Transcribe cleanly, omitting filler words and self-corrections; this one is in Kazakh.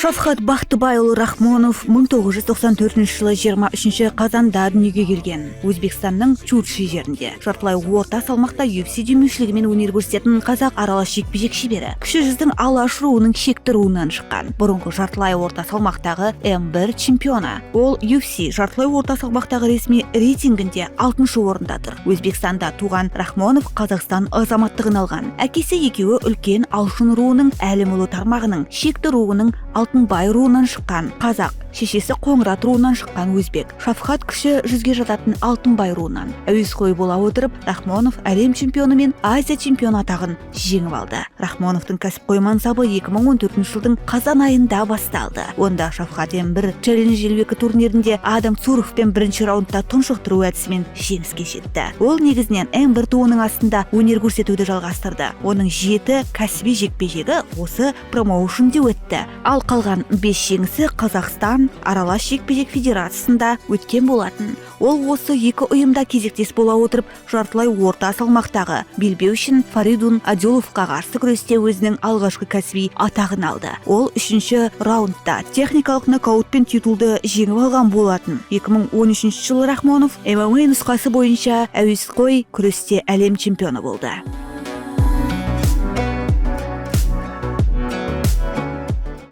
Шавхат Бақтыбайұлы Рахмонов 1994 жылы 23 қазанда дүниеге келген. Өзбекстанның Чурчи жерінде. Жартылай орта салмақта UFC демеушілігімен өнер көрсететін қазақ аралас жекпе-жек шебері. Кіші жүздің Алаш руының шекті руынан шыққан. Бұрынғы жартылай орта салмақтағы М1 чемпионы. Ол UFC жартылай орта салмақтағы ресми рейтингінде 6-шы орында тұр. Өзбекстанда туған Рахмонов Қазақстан азаматтығын алған. Әкесі екеуі үлкен Алшын руының Әлімұлы тармағының шекті руының Алтынбай руынан шыққан қазақ, шешесі Қоңырат руынан шыққан өзбек. Шавхат кіші жүзге жататын Алтынбай руынан. Әуесқой бола отырып, Рахмонов әлем чемпионы мен Азия чемпионы атағын жеңіп алды. Рахмоновтың кәсіпқой мансабы 2014 жылдың қазан айында басталды. Онда Шавхат М1 Челлендж 52 турнирінде Адам Цуровпен бірінші раундта тұншықтыру әдісімен жеңіске жетті. Ол негізінен М1 туының астында өнер көрсетуді жалғастырды. Оның 7 кәсіби жекпе-жегі осы промоушнде өтті. Ал қалған 5 жеңісі Қазақстан аралас жекпе-жек федерациясында өткен болатын. Ол осы екі ұйымда кезектес бола отырып, жартылай орта салмақтағы белбеу үшін Фаридун Адиловқа қарсы күресте өзінің алғашқы кәсіби атағын алды. Ол 3-ші раундта техникалық нокаутпен титулды жеңіп алған болатын. 2013 жылы Рахмонов ММА нұсқасы бойынша әуесқой күресте әлем чемпионы болды.